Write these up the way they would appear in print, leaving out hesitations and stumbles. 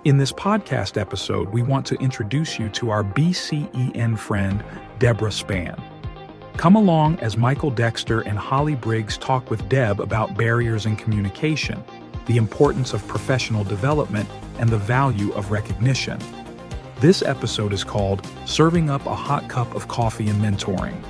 In this podcast episode, we want to introduce you to our BCEN friend, Deborah Spann. Come along as Michael Dexter and Holly Briggs talk with Deb about barriers in communication, the importance of professional development, and the value of recognition. This episode is called Serving Up a Hot Cup of Coffee and Mentoring.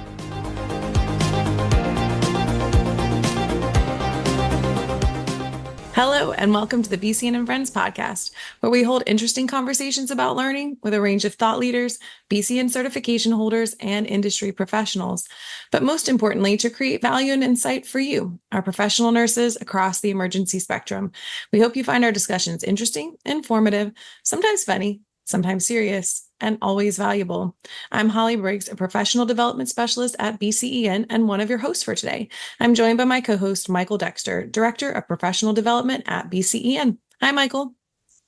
Hello, and welcome to the BCEN Friends podcast, where we hold interesting conversations about learning with a range of thought leaders, BCEN certification holders, and industry professionals. But most importantly, to create value and insight for you, our professional nurses across the emergency spectrum. We hope you find our discussions interesting, informative, sometimes funny, sometimes serious, and always valuable. I'm Holly Briggs, a professional development specialist at BCEN and one of your hosts for today. I'm joined by my co-host, Michael Dexter, Director of Professional Development at BCEN. Hi, Michael.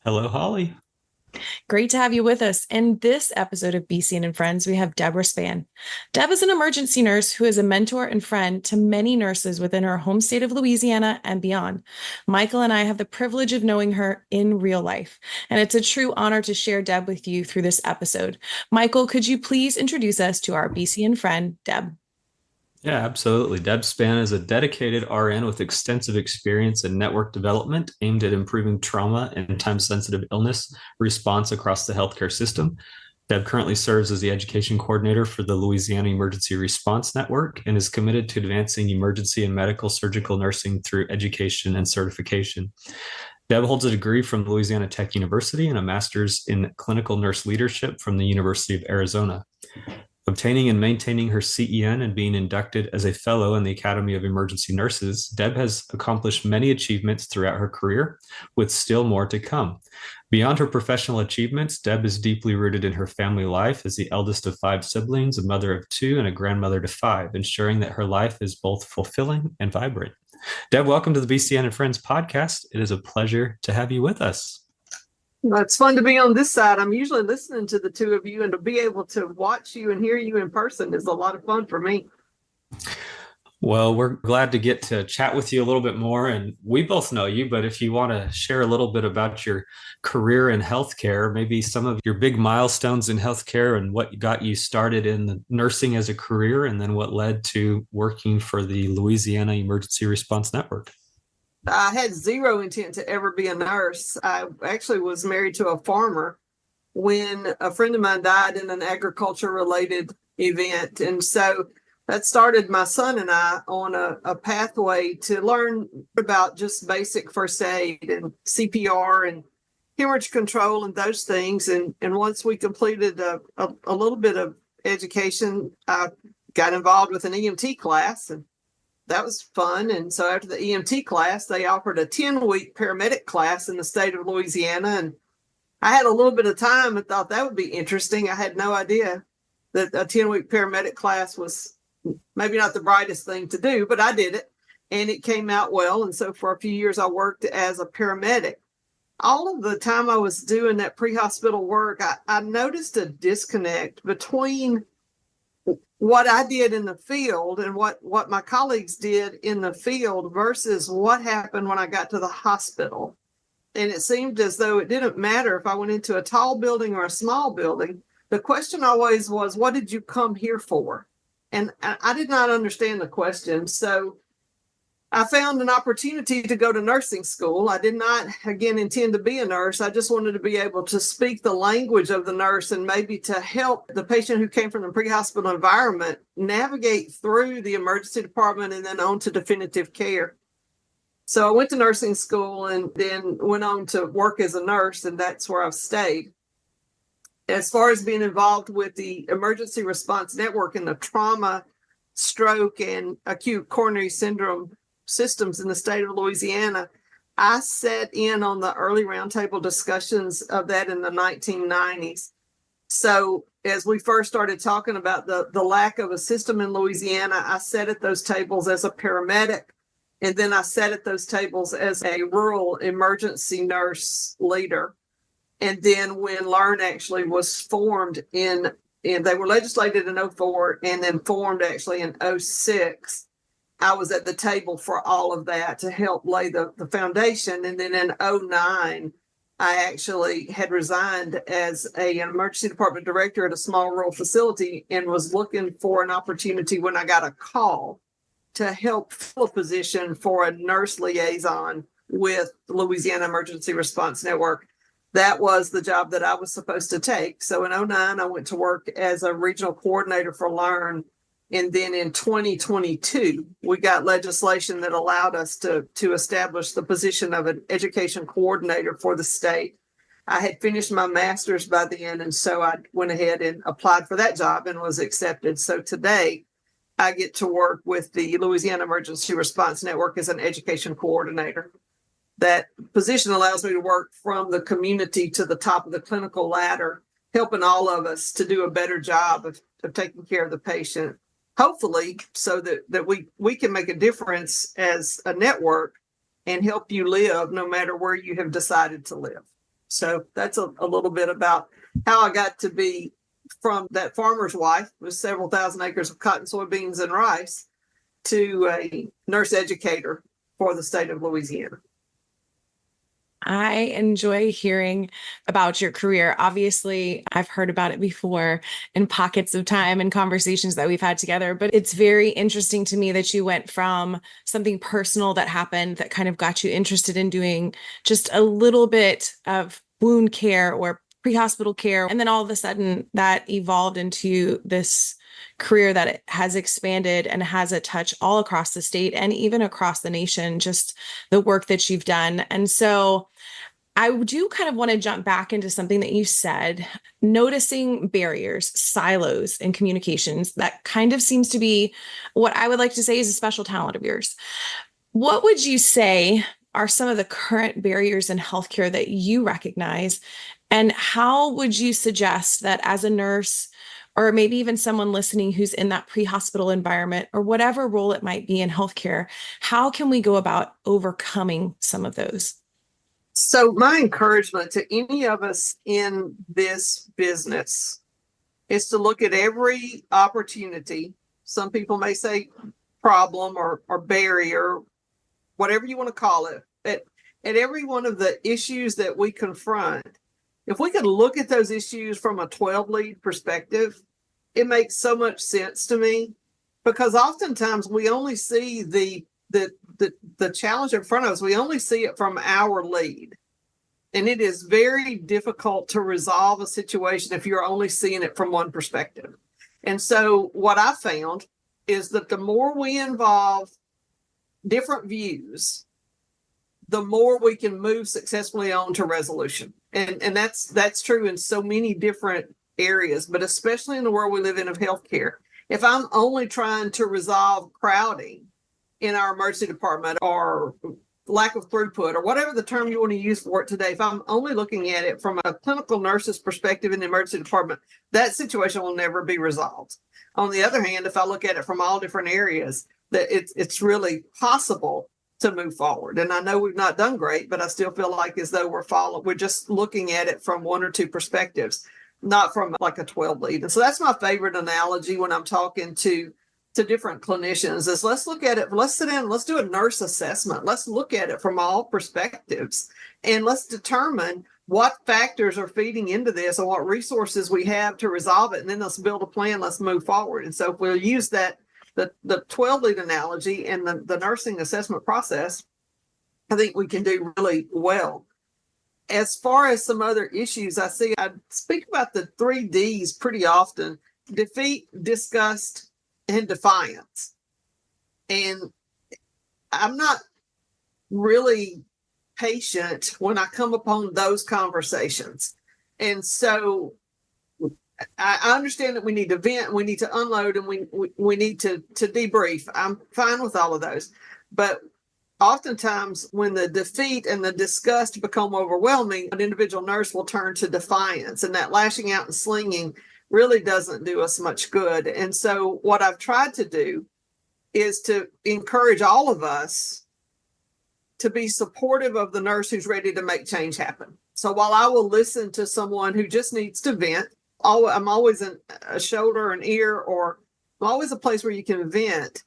Hello, Holly. Great to have you with us. In this episode of BCEN Friends, we have Deborah Spann. Deb is an emergency nurse who is a mentor and friend to many nurses within her home state of Louisiana and beyond. Michael and I have the privilege of knowing her in real life, and it's a true honor to share Deb with you through this episode. Michael, could you please introduce us to our BCEN friend, Deb? Yeah, absolutely. Deb Spann is a dedicated RN with extensive experience in network development aimed at improving trauma and time-sensitive illness response across the healthcare system. Deb currently serves as the education coordinator for the Louisiana Emergency Response Network and is committed to advancing emergency and medical surgical nursing through education and certification. Deb holds a degree from Louisiana Tech University and a master's in clinical nurse leadership from the University of Arizona. Obtaining and maintaining her CEN and being inducted as a fellow in the Academy of Emergency Nurses, Deb has accomplished many achievements throughout her career, with still more to come. Beyond her professional achievements, Deb is deeply rooted in her family life as the eldest of 5 siblings, a mother of 2, and a grandmother to 5, ensuring that her life is both fulfilling and vibrant. Deb, welcome to the BCEN Friends podcast. It is a pleasure to have you with us. Well, it's fun to be on this side. I'm usually listening to the two of you, and to be able to watch you and hear you in person is a lot of fun for me. Well, we're glad to get to chat with you a little bit more. And we both know you, but if you want to share a little bit about your career in healthcare, maybe some of your big milestones in healthcare and what got you started in the nursing as a career, and then what led to working for the Louisiana Emergency Response Network. I had zero intent to ever be a nurse. I actually was married to a farmer when a friend of mine died in an agriculture-related event. And so that started my son and I on a pathway to learn about just basic first aid and CPR and hemorrhage control and those things. And once we completed a little bit of education, I got involved with an EMT class, and that was fun. And so after the EMT class, they offered a 10-week paramedic class in the state of Louisiana. And I had a little bit of time and thought that would be interesting. I had no idea that a 10-week paramedic class was maybe not the brightest thing to do, but I did it and it came out well. And so for a few years, I worked as a paramedic. All of the time I was doing that pre-hospital work, I noticed a disconnect between what I did in the field and what my colleagues did in the field versus what happened when I got to the hospital. And it seemed as though it didn't matter if I went into a tall building or a small building. The question always was, what did you come here for? And I did not understand the question. So I found an opportunity to go to nursing school. I did not, again, intend to be a nurse. I just wanted to be able to speak the language of the nurse and maybe to help the patient who came from the pre-hospital environment navigate through the emergency department and then on to definitive care. So I went to nursing school and then went on to work as a nurse, and that's where I've stayed. As far as being involved with the Emergency Response Network and the trauma, stroke, and acute coronary syndrome systems in the state of Louisiana, I sat in on the early roundtable discussions of that in the 1990s. So as we first started talking about the lack of a system in Louisiana, I sat at those tables as a paramedic, and then I sat at those tables as a rural emergency nurse leader. And then when LEARN actually was formed and they were legislated in 2004 and then formed actually in 2006, I was at the table for all of that to help lay the foundation. And then in 2009, I actually had resigned as an emergency department director at a small rural facility and was looking for an opportunity when I got a call to help fill a position for a nurse liaison with the Louisiana Emergency Response Network. That was the job that I was supposed to take. So in 2009, I went to work as a regional coordinator for Learn. And then in 2022, we got legislation that allowed us to establish the position of an education coordinator for the state. I had finished my master's by then, and so I went ahead and applied for that job and was accepted. So today, I get to work with the Louisiana Emergency Response Network as an education coordinator. That position allows me to work from the community to the top of the clinical ladder, helping all of us to do a better job of taking care of the patient, hopefully so that we can make a difference as a network and help you live no matter where you have decided to live. So that's a little bit about how I got to be from that farmer's wife with several thousand acres of cotton, soybeans, and rice to a nurse educator for the state of Louisiana. I enjoy hearing about your career. Obviously, I've heard about it before in pockets of time and conversations that we've had together, but it's very interesting to me that you went from something personal that happened that kind of got you interested in doing just a little bit of wound care or pre-hospital care. And then all of a sudden that evolved into this career that it has expanded and has a touch all across the state and even across the nation, just the work that you've done. And so I do kind of want to jump back into something that you said, noticing barriers, silos in communications. That kind of seems to be what I would like to say is a special talent of yours. What would you say are some of the current barriers in healthcare that you recognize? And how would you suggest that as a nurse, or maybe even someone listening who's in that pre-hospital environment or whatever role it might be in healthcare, how can we go about overcoming some of those? So my encouragement to any of us in this business is to look at every opportunity. Some people may say problem or barrier, whatever you want to call it, at every one of the issues that we confront. If we could look at those issues from a 12 lead perspective, it makes so much sense to me, because oftentimes we only see the challenge in front of us. We only see it from our lead. And it is very difficult to resolve a situation if you're only seeing it from one perspective. And so what I found is that the more we involve different views, the more we can move successfully on to resolution. And that's true in so many different areas, but especially in the world we live in of healthcare. If I'm only trying to resolve crowding in our emergency department or lack of throughput or whatever the term you want to use for it today, if I'm only looking at it from a clinical nurse's perspective in the emergency department, that situation will never be resolved. On the other hand, if I look at it from all different areas, that it's really possible to move forward. And I know we've not done great, but I still feel like as though we're just looking at it from one or two perspectives, not from like a 12 lead. And so that's my favorite analogy when I'm talking to different clinicians is let's look at it. Let's sit down. Let's do a nurse assessment. Let's look at it from all perspectives and let's determine what factors are feeding into this and what resources we have to resolve it. And then let's build a plan. Let's move forward. And so if we'll use that, the 12 lead analogy and the nursing assessment process, I think we can do really well. As far as some other issues, I speak about the 3 Ds pretty often: defeat, disgust, and defiance. And I'm not really patient when I come upon those conversations. And so I understand that we need to vent, we need to unload, and we need to debrief. I'm fine with all of those. But oftentimes when the defeat and the disgust become overwhelming, an individual nurse will turn to defiance, and that lashing out and slinging really doesn't do us much good. And so what I've tried to do is to encourage all of us to be supportive of the nurse who's ready to make change happen. So while I will listen to someone who just needs to vent, I'm always a shoulder, an ear, or I'm always a place where you can vent.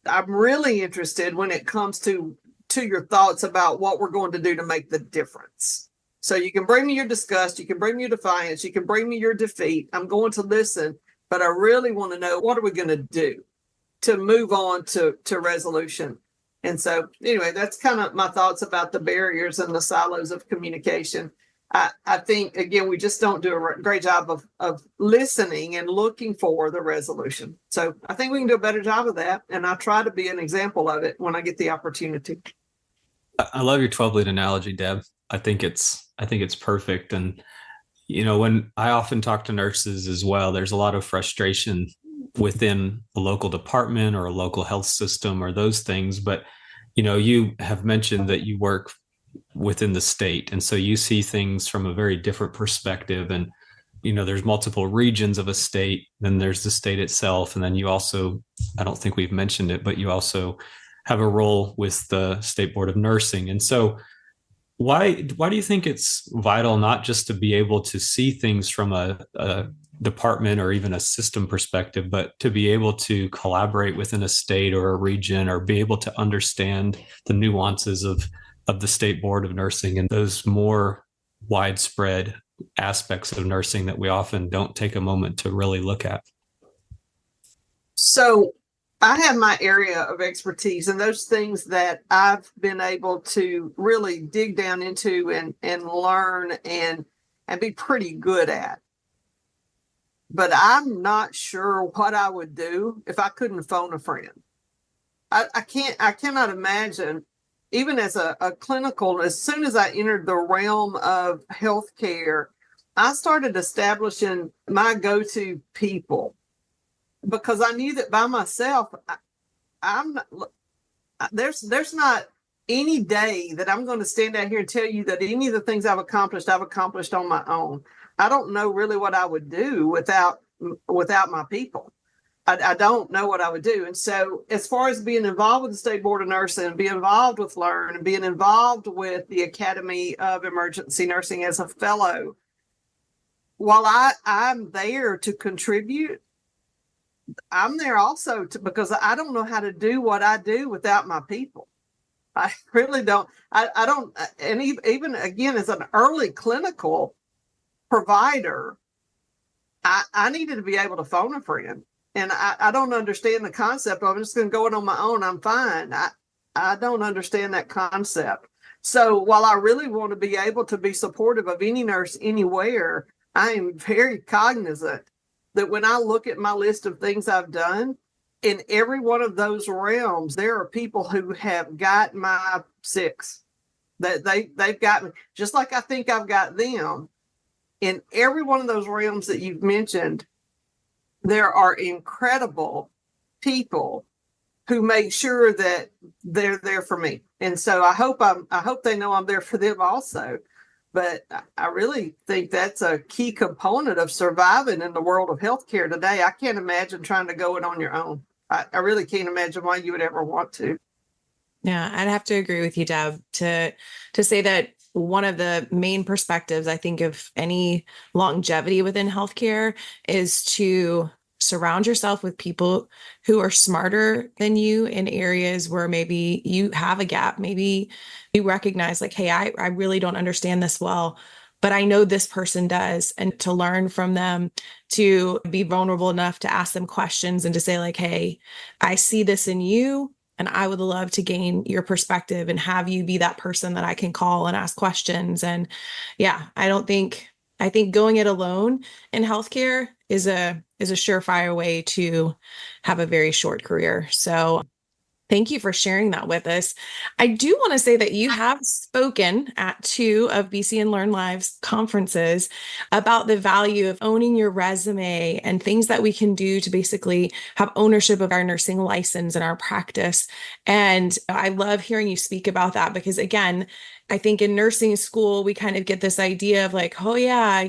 I'm really interested when it comes to to your thoughts about what we're going to do to make the difference. So you can bring me your disgust, you can bring me your defiance, you can bring me your defeat. I'm going to listen, but I really want to know, what are we going to do to move on to resolution? And so anyway, that's kind of my thoughts about the barriers and the silos of communication. I think, again, we just don't do a great job of listening and looking for the resolution. So I think we can do a better job of that. And I try to be an example of it when I get the opportunity. I love your 12 lead analogy, Deb. I think it's perfect. And, when I often talk to nurses as well, there's a lot of frustration within a local department or a local health system or those things. But, you have mentioned that you work within the state. And so you see things from a very different perspective. And, there's multiple regions of a state, then there's the state itself. And then you also, I don't think we've mentioned it, but you also have a role with the State Board of Nursing. And so why do you think it's vital not just to be able to see things from a department or even a system perspective, but to be able to collaborate within a state or a region, or be able to understand the nuances of the State Board of Nursing and those more widespread aspects of nursing that we often don't take a moment to really look at? So I have my area of expertise and those things that I've been able to really dig down into and learn and be pretty good at. But I'm not sure what I would do if I couldn't phone a friend. I cannot imagine, even as a clinical, as soon as I entered the realm of healthcare, I started establishing my go-to people, because I knew that by myself, there's not any day that I'm going to stand out here and tell you that any of the things I've accomplished on my own. I don't know really what I would do without my people. I don't know what I would do. And so as far as being involved with the State Board of Nursing and being involved with LEARN and being involved with the Academy of Emergency Nursing as a fellow, while I'm there to contribute, I'm there also because I don't know how to do what I do without my people. I really don't. I don't. And even again, as an early clinical provider, I needed to be able to phone a friend. And I don't understand the concept of I'm just going to go it on my own. I'm fine. I don't understand that concept. So while I really want to be able to be supportive of any nurse anywhere, I am very cognizant that when I look at my list of things I've done, in every one of those realms, there are people who have got my six. That they've got me, just like I think I've got them. In every one of those realms that you've mentioned, there are incredible people who make sure that they're there for me. And so I hope they know I'm there for them also. But I really think that's a key component of surviving in the world of healthcare today. I can't imagine trying to go it on your own. I really can't imagine why you would ever want to. Yeah, I'd have to agree with you, Deb, to say that one of the main perspectives, I think, of any longevity within healthcare is to surround yourself with people who are smarter than you in areas where maybe you have a gap. Maybe you recognize like, hey, I really don't understand this well, but I know this person does. And to learn from them, to be vulnerable enough to ask them questions and to say like, hey, I see this in you. And I would love to gain your perspective and have you be that person that I can call and ask questions. And yeah, I think going it alone in healthcare is a surefire way to have a very short career. So thank you for sharing that with us. I do want to say that you have spoken at 2 of BCEN Learn Live's conferences about the value of owning your resume and things that we can do to basically have ownership of our nursing license and our practice. And I love hearing you speak about that because, again, I think in nursing school, we kind of get this idea of like, oh yeah,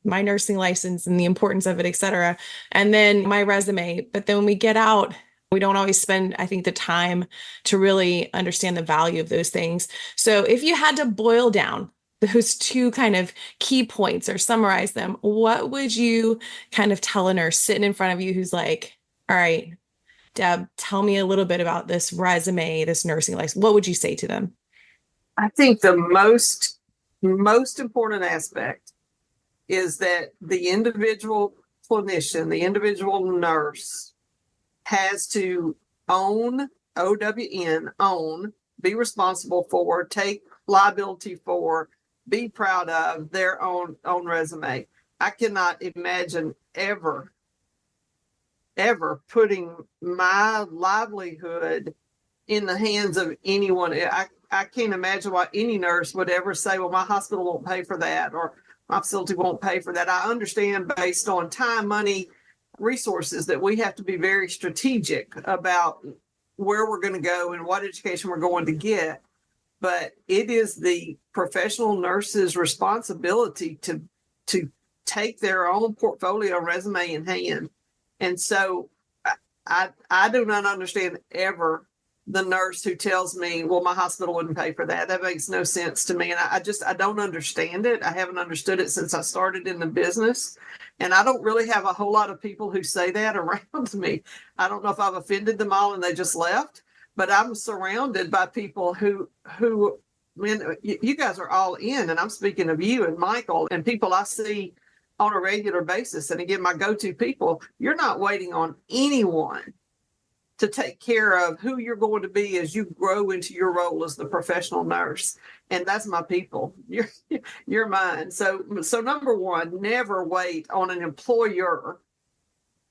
my nursing license and the importance of it, et cetera. And then my resume. But then when we get out, we don't always spend, I think, the time to really understand the value of those things. So if you had to boil down those 2 kind of key points or summarize them, what would you kind of tell a nurse sitting in front of you who's like, all right, Deb, tell me a little bit about this resume, this nursing license. What would you say to them? I think the most important aspect is that the individual clinician, the individual nurse has to own, own, be responsible for, take liability for, be proud of their own resume. I cannot imagine ever putting my livelihood in the hands of anyone. I can't imagine why any nurse would ever say, well, my hospital won't pay for that, or my facility won't pay for that. I understand based on time, money, resources that we have to be very strategic about where we're going to go and what education we're going to get. But it is the professional nurse's responsibility to take their own portfolio resume in hand. And so I do not understand ever the nurse who tells me, well, my hospital wouldn't pay for that. That makes no sense to me. And I don't understand it. I haven't understood it since I started in the business. And I don't really have a whole lot of people who say that around me. I don't know if I've offended them all and they just left, but I'm surrounded by people who you guys are all in, and I'm speaking of you and Michael and people I see on a regular basis. And again, my go-to people, you're not waiting on anyone to take care of who you're going to be as you grow into your role as the professional nurse. And that's my people. You're mine. So number one, never wait on an employer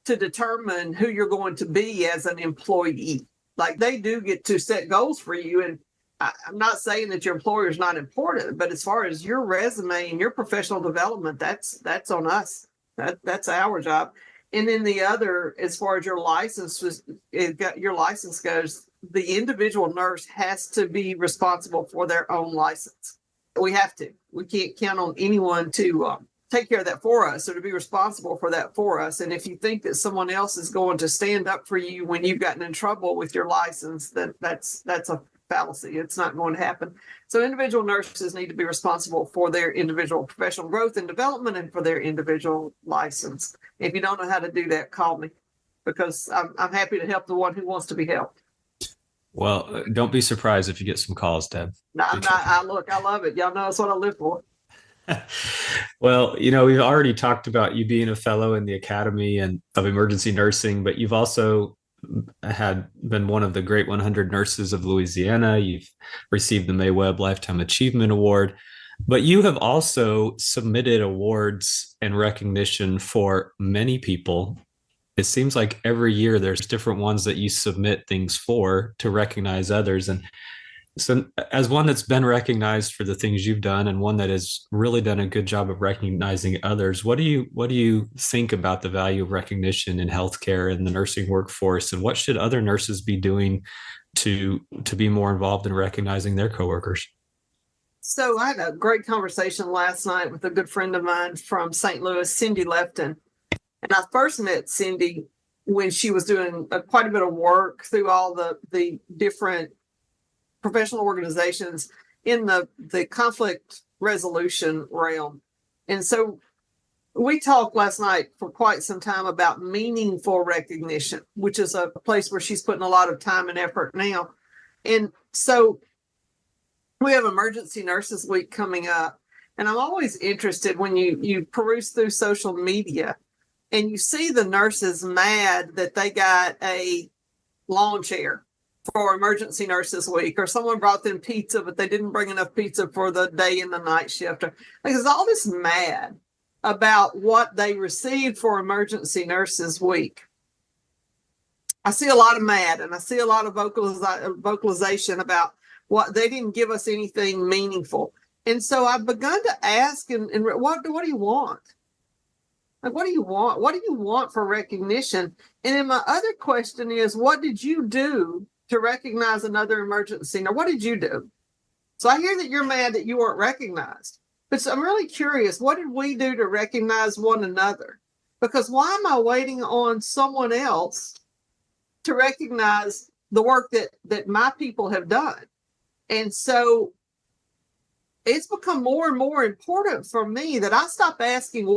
to determine who you're going to be as an employee. Like, they do get to set goals for you. And I'm not saying that your employer is not important, but as far as your resume and your professional development, that's on us. That's our job. And then the other, as far as your license goes, the individual nurse has to be responsible for their own license. We have to. We can't count on anyone to take care of that for us, or to be responsible for that for us. And if you think that someone else is going to stand up for you when you've gotten in trouble with your license, then that's a fallacy. It's not going to happen. So individual nurses need to be responsible for their individual professional growth and development and for their individual license. If you don't know how to do that, call me, because I'm happy to help the one who wants to be helped. Well, don't be surprised if you get some calls, Deb. No, I'm not. I love it. Y'all know that's what I live for. Well, we've already talked about you being a fellow in the Academy of Emergency Nursing, but you've also had been one of the great 100 nurses of Louisiana. You've received the Mae Webb Lifetime Achievement Award, but you have also submitted awards and recognition for many people. It seems like every year there's different ones that you submit things for to recognize others. And so, as one that's been recognized for the things you've done and one that has really done a good job of recognizing others, what do you think about the value of recognition in healthcare and the nursing workforce, and what should other nurses be doing to be more involved in recognizing their coworkers? So I had a great conversation last night with a good friend of mine from St. Louis, Cindy Lefton. And I first met Cindy when she was doing quite a bit of work through all the different professional organizations in the conflict resolution realm. And so we talked last night for quite some time about meaningful recognition, which is a place where she's putting a lot of time and effort now. And so we have Emergency Nurses Week coming up. And I'm always interested when you peruse through social media and you see the nurses mad that they got a lawn chair for Emergency Nurses Week, or someone brought them pizza, but they didn't bring enough pizza for the day and the night shift. There's all this mad about what they received for Emergency Nurses Week. I see a lot of mad, and I see a lot of vocalization about what they didn't give us anything meaningful. And so I've begun to ask, and what do you want? Like, what do you want? What do you want for recognition? And then my other question is, what did you do to recognize another emergency? Now, what did you do? So I hear that you're mad that you weren't recognized, but I'm really curious, what did we do to recognize one another? Because why am I waiting on someone else to recognize the work that my people have done? And so it's become more and more important for me that I stop asking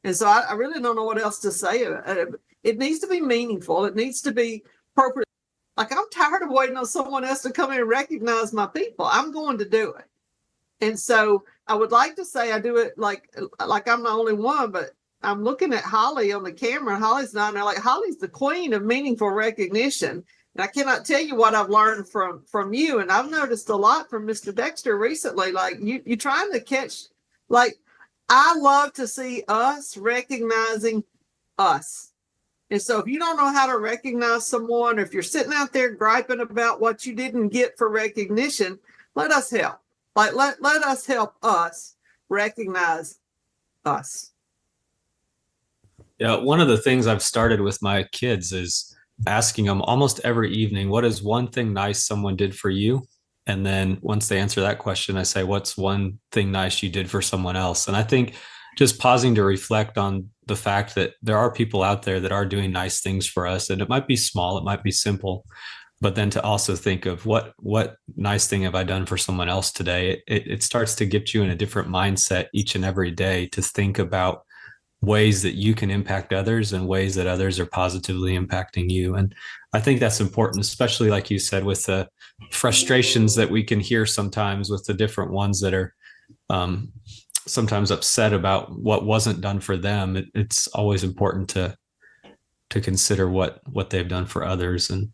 and so I really don't know what else to say. It needs to be meaningful. It needs to be appropriate. Like, I'm tired of waiting on someone else to come in and recognize my people. I'm going to do it. And so I would like to say I do it like I'm the only one, but I'm looking at Holly on the camera, and Holly's not there. Like, Holly's the queen of meaningful recognition. And I cannot tell you what I've learned from you. And I've noticed a lot from Mr. Dexter recently. Like, you trying to catch, like, I love to see us recognizing us. And so if you don't know how to recognize someone, or if you're sitting out there griping about what you didn't get for recognition, let us help. Like, let us help us recognize us. Yeah, one of the things I've started with my kids is asking them almost every evening, what is one thing nice someone did for you? And then once they answer that question, I say, what's one thing nice you did for someone else? And I think just pausing to reflect on the fact that there are people out there that are doing nice things for us, and it might be small, it might be simple, but then to also think of what nice thing have I done for someone else today? It starts to get you in a different mindset each and every day to think about ways that you can impact others and ways that others are positively impacting you. And I think that's important, especially like you said, with the frustrations that we can hear sometimes with the different ones that are sometimes upset about what wasn't done for them. It's always important to consider what they've done for others. And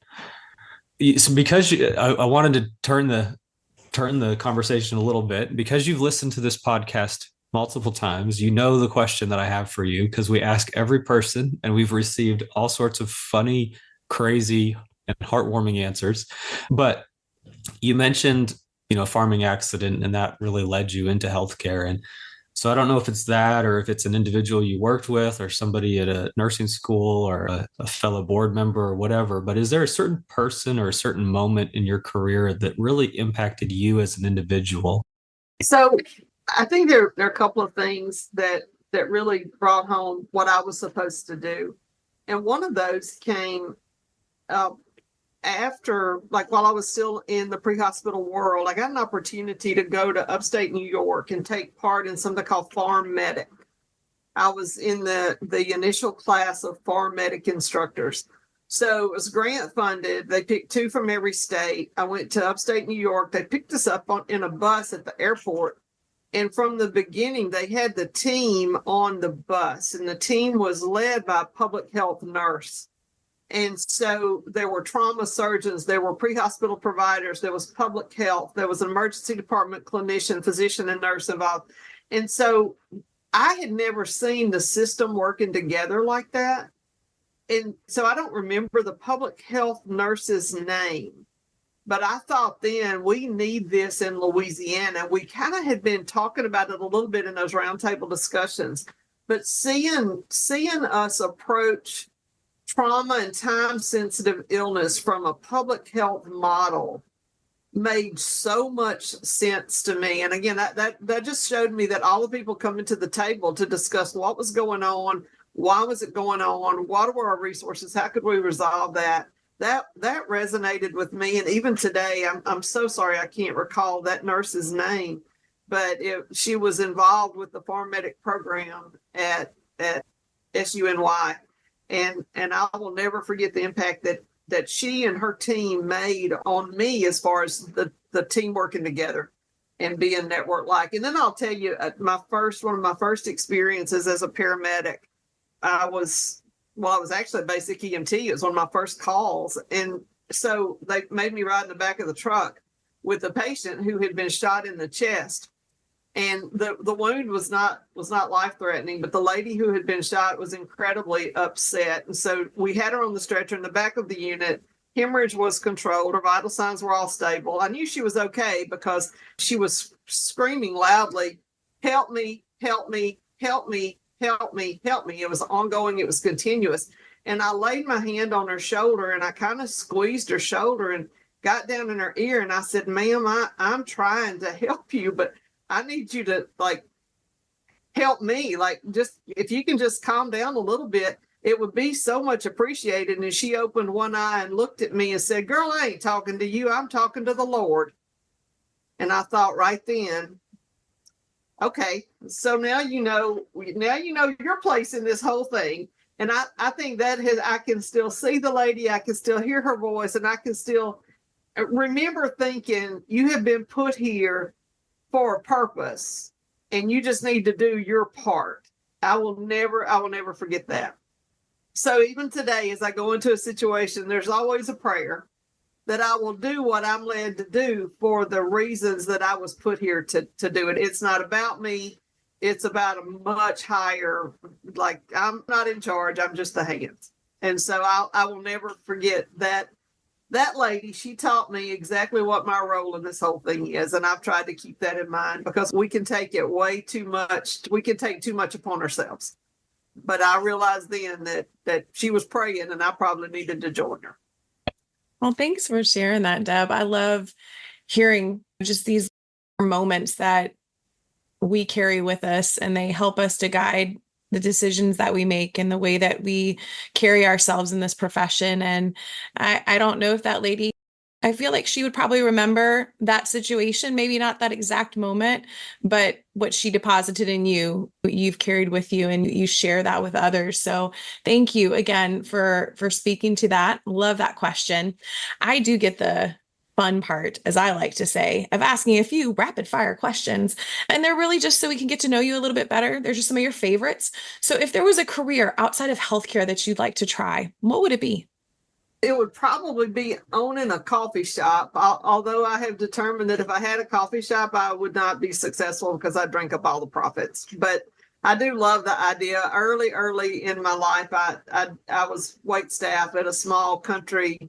so because I wanted to turn the conversation a little bit, because you've listened to this podcast multiple times, you know the question that I have for you, because we ask every person and we've received all sorts of funny, crazy, and heartwarming answers. But you mentioned, farming accident, and that really led you into healthcare. And so I don't know if it's that, or if it's an individual you worked with, or somebody at a nursing school, or a fellow board member, or whatever. But is there a certain person or a certain moment in your career that really impacted you as an individual? So I think there are a couple of things that really brought home what I was supposed to do. And one of those came after, like, while I was still in the pre-hospital world. I got an opportunity to go to upstate New York and take part in something called Farm Medic. I was in the initial class of Farm Medic instructors. So it was grant funded. They picked 2 from every state. I went to upstate New York. They picked us up in a bus at the airport. And from the beginning, they had the team on the bus, and the team was led by a public health nurse. And so there were trauma surgeons, there were pre-hospital providers, there was public health, there was an emergency department clinician, physician, and nurse involved. And so I had never seen the system working together like that. And so I don't remember the public health nurse's name, but I thought then, we need this in Louisiana. We kind of had been talking about it a little bit in those roundtable discussions, but seeing us approach trauma and time-sensitive illness from a public health model made so much sense to me. And again, that just showed me that all the people coming to the table to discuss what was going on, why was it going on, what were our resources, how could we resolve that? That resonated with me. And even today, I'm so sorry I can't recall that nurse's name, but she was involved with the Farm Medic program at SUNY. And I will never forget the impact that she and her team made on me as far as the team working together and being network-like. And then I'll tell you, one of my first experiences as a paramedic, I was actually a basic EMT. It was one of my first calls. And so they made me ride in the back of the truck with a patient who had been shot in the chest. And the wound was not life-threatening, but the lady who had been shot was incredibly upset. And so we had her on the stretcher in the back of the unit. Hemorrhage was controlled. Her vital signs were all stable. I knew she was okay because she was screaming loudly, "Help me, help me, help me, help me, help me." It was ongoing. It was continuous. And I laid my hand on her shoulder, and I kind of squeezed her shoulder and got down in her ear. And I said, "Ma'am, I'm trying to help you, but I need you to help me. Just if you can just calm down a little bit, it would be so much appreciated." And she opened one eye and looked at me and said, "Girl, I ain't talking to you. I'm talking to the Lord." And I thought right then, okay, so now you know your place in this whole thing. And I think that I can still see the lady, I can still hear her voice, and I can still remember thinking, you have been put here for a purpose and you just need to do your part. I will never forget that. So even today, as I go into a situation, there's always a prayer that I will do what I'm led to do for the reasons that I was put here to do it. It's not about me. It's about a much higher, like, I'm not in charge. I'm just the hands. And so I will never forget that lady. She taught me exactly what my role in this whole thing is. And I've tried to keep that in mind, because we can take it way too much. We can take too much upon ourselves. But I realized then that she was praying and I probably needed to join her. Well, thanks for sharing that, Deb. I love hearing just these moments that we carry with us, and they help us to guide the decisions that we make and the way that we carry ourselves in this profession. And I don't know if that lady, I feel like she would probably remember that situation, maybe not that exact moment, but what she deposited in you, you've carried with you, and you share that with others. So thank you again for speaking to that. Love that question. I do get the fun part, as I like to say, of asking a few rapid fire questions. And they're really just so we can get to know you a little bit better. They're just some of your favorites. So if there was a career outside of healthcare that you'd like to try, what would it be? It would probably be owning a coffee shop, although I have determined that if I had a coffee shop, I would not be successful because I drink up all the profits. But I do love the idea. Early in my life, I was wait staff at a small country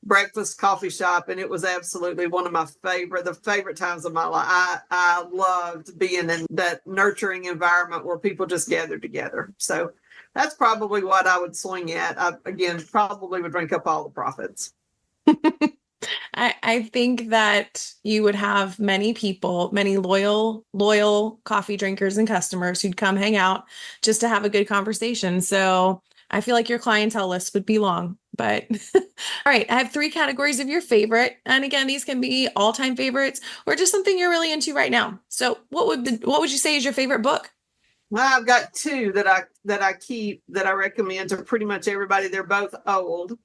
breakfast coffee shop, and it was absolutely one of my favorite times of my life. I loved being in that nurturing environment where people just gathered together. So that's probably what I would swing at. I, again, probably would drink up all the profits. I think that you would have many people, many loyal coffee drinkers and customers who'd come hang out just to have a good conversation. So I feel like your clientele list would be long, but all right. I have 3 categories of your favorite. And again, these can be all-time favorites or just something you're really into right now. So what would you say is your favorite book? Well, I've got 2 that I keep, that I recommend to pretty much everybody. They're both old.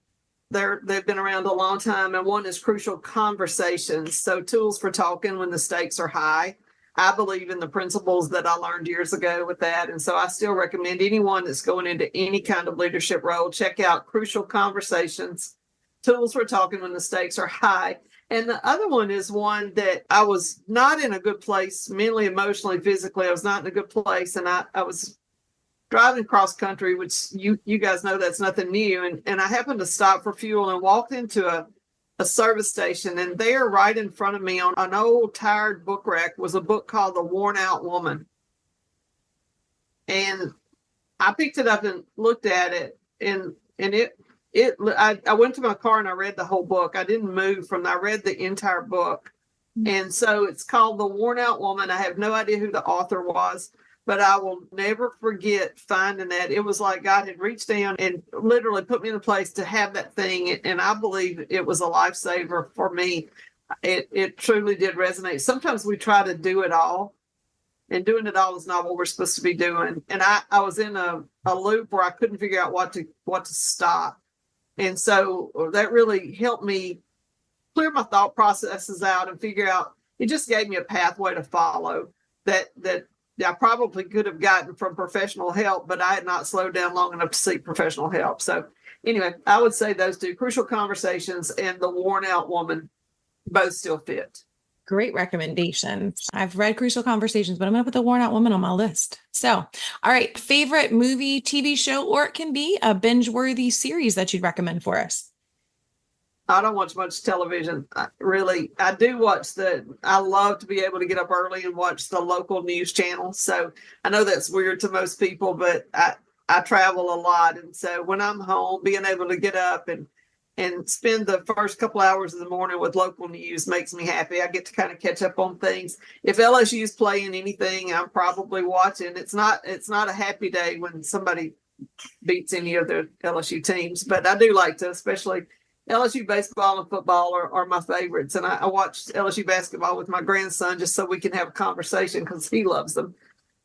They've been around a long time. And one is Crucial Conversations. So Tools for Talking When the Stakes Are High. I believe in the principles that I learned years ago with that. And so I still recommend anyone that's going into any kind of leadership role, check out Crucial Conversations, Tools for Talking When the Stakes Are High. And the other one is one that I was not in a good place, mentally, emotionally, physically. I was not in a good place. And I was driving cross country, which you guys know that's nothing new. And I happened to stop for fuel and walked into a service station, and there right in front of me on an old tired book rack was a book called The Worn Out Woman. And I picked it up and looked at it, and I went to my car and I read the whole book. I didn't move I read the entire book. And so it's called The Worn Out Woman. I have no idea who the author was, but I will never forget finding that. It was like God had reached down and literally put me in a place to have that thing. And I believe it was a lifesaver for me. It truly did resonate. Sometimes we try to do it all, and doing it all is not what we're supposed to be doing. And I was in a loop where I couldn't figure out what to stop. And so that really helped me clear my thought processes out and figure out, it just gave me a pathway to follow that I probably could have gotten from professional help, but I had not slowed down long enough to seek professional help. So anyway, I would say those 2, Crucial Conversations and The Worn Out Woman, both still fit. Great recommendations. I've read Crucial Conversations, but I'm going to put The Worn Out Woman on my list. So, all right, favorite movie, TV show, or it can be a binge-worthy series that you'd recommend for us. I don't watch much television. I do watch I love to be able to get up early and watch the local news channels. So I know that's weird to most people, but I travel a lot. And so when I'm home, being able to get up and spend the first couple hours of the morning with local news makes me happy. I get to kind of catch up on things. If LSU is playing anything, I'm probably watching. It's not a happy day when somebody beats any of the LSU teams, but I do like to, especially LSU baseball and football are my favorites. And I watch LSU basketball with my grandson just so we can have a conversation because he loves them.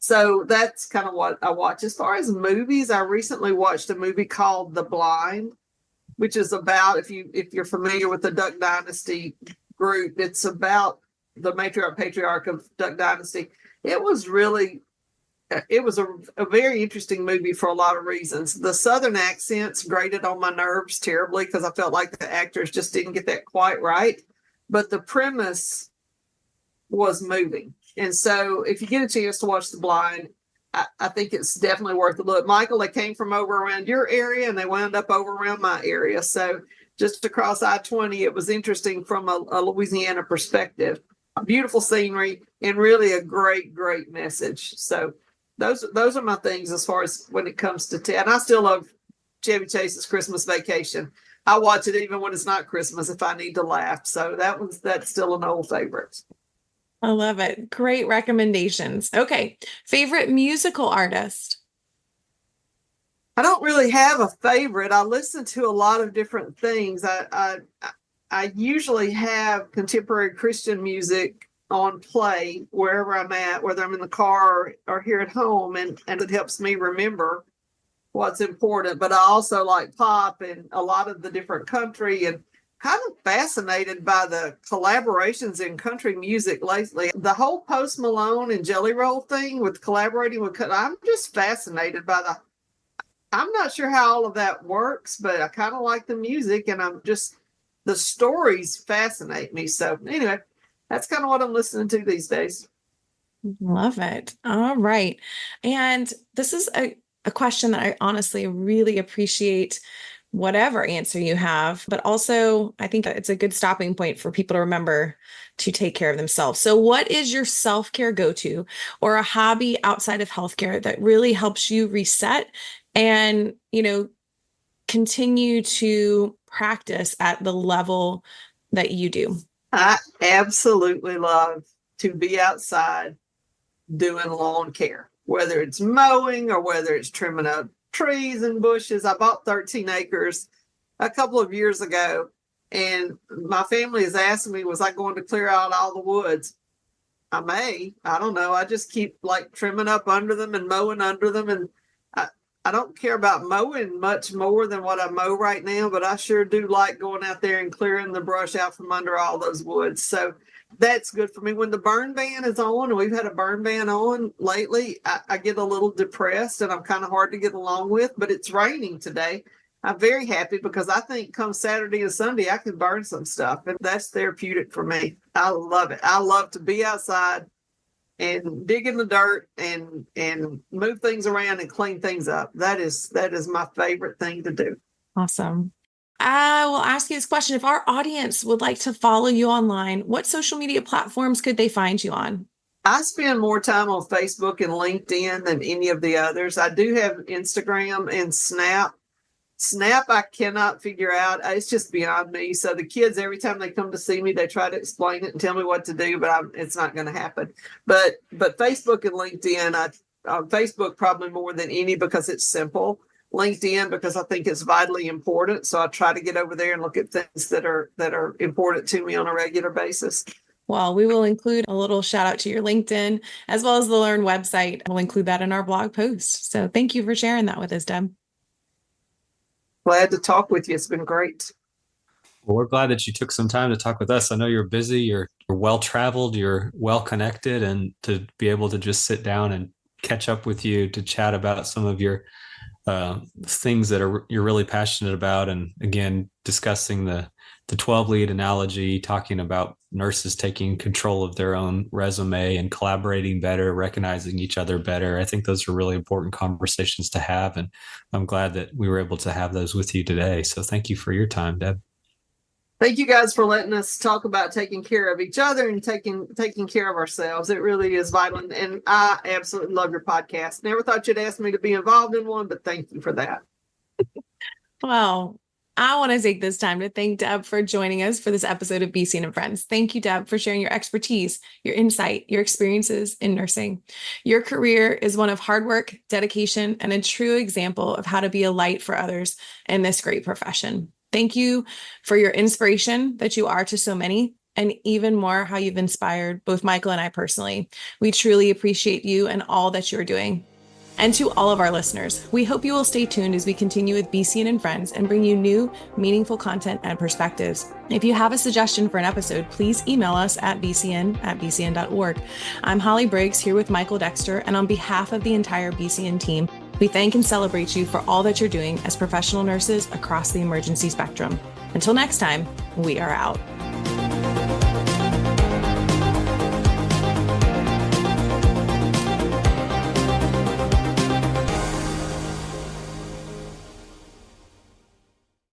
So that's kind of what I watch. As far as movies, I recently watched a movie called The Blind, which is about, if you're familiar with the Duck Dynasty group, it's about the matriarch patriarch of Duck Dynasty. It was a very interesting movie for a lot of reasons. The Southern accents grated on my nerves terribly because I felt like the actors just didn't get that quite right. But the premise was moving. And so if you get a chance to watch The Blind, I think it's definitely worth a look. Michael, they came from over around your area and they wound up over around my area. So just across I-20, it was interesting from a Louisiana perspective. Beautiful scenery and really a great, great message. So those are my things as far as when it comes to and I still love Chevy Chase's Christmas Vacation. I watch it even when it's not Christmas if I need to laugh. So that's still an old favorite. I love it. Great recommendations. Okay. Favorite musical artist? I don't really have a favorite. I listen to a lot of different things. I usually have contemporary Christian music on play wherever I'm at, whether I'm in the car or here at home, and it helps me remember what's important. But I also like pop and a lot of the different country, and kind of fascinated by the collaborations in country music lately. The whole Post Malone and Jelly Roll thing with collaborating with, I'm just fascinated by I'm not sure how all of that works, but I kind of like the music, and the stories fascinate me. So anyway, that's kind of what I'm listening to these days. Love it. All right. And this is a question that I honestly really appreciate whatever answer you have, but also I think that it's a good stopping point for people to remember to take care of themselves. So what is your self-care go-to or a hobby outside of healthcare that really helps you reset and, continue to practice at the level that you do? I absolutely love to be outside doing lawn care, whether it's mowing or whether it's trimming up trees and bushes. I bought 13 acres a couple of years ago, and my family is asking me, was I going to clear out all the woods? I don't know. I just keep trimming up under them and mowing under them. And I don't care about mowing much more than what I mow right now, but I sure do like going out there and clearing the brush out from under all those woods. So that's good for me. When the burn ban is on, and we've had a burn ban on lately, I get a little depressed and I'm kind of hard to get along with, but it's raining today. I'm very happy because I think come Saturday and Sunday, I can burn some stuff, and that's therapeutic for me. I love it. I love to be outside and dig in the dirt and move things around and clean things up. That is my favorite thing to do. Awesome. I will ask you this question. If our audience would like to follow you online, what social media platforms could they find you on? I spend more time on Facebook and LinkedIn than any of the others. I do have Instagram and Snap. Snap, I cannot figure out. It's just beyond me. So the kids, every time they come to see me, they try to explain it and tell me what to do, but it's not going to happen. But Facebook and LinkedIn, Facebook probably more than any because it's simple. LinkedIn because I think it's vitally important. So I try to get over there and look at things that are important to me on a regular basis. Well, we will include a little shout out to your LinkedIn as well as the Learn website. We'll include that in our blog post. So thank you for sharing that with us, Deb. Glad to talk with you. It's been great. Well, we're glad that you took some time to talk with us. I know you're busy, you're well-traveled, you're well-connected, and to be able to just sit down and catch up with you to chat about some of your things that you're really passionate about. And again, discussing the 12 lead analogy, talking about nurses taking control of their own resume and collaborating better, recognizing each other better. I think those are really important conversations to have. And I'm glad that we were able to have those with you today. So thank you for your time, Deb. Thank you guys for letting us talk about taking care of each other and taking care of ourselves. It really is vital. And I absolutely love your podcast. Never thought you'd ask me to be involved in one, but thank you for that. Well, I want to take this time to thank Deb for joining us for this episode of BCEN and Friends. Thank you, Deb, for sharing your expertise, your insight, your experiences in nursing. Your career is one of hard work, dedication, and a true example of how to be a light for others in this great profession. Thank you for your inspiration that you are to so many. and even more how you've inspired both Michael and I personally. We truly appreciate you and all that you're doing. And to all of our listeners, we hope you will stay tuned as we continue with BCEN Friends and bring you new, meaningful content and perspectives. If you have a suggestion for an episode, please email us at bcn@bcn.org. I'm Holly Briggs here with Michael Dexter, and on behalf of the entire BCEN team, we thank and celebrate you for all that you're doing as professional nurses across the emergency spectrum. Until next time, we are out.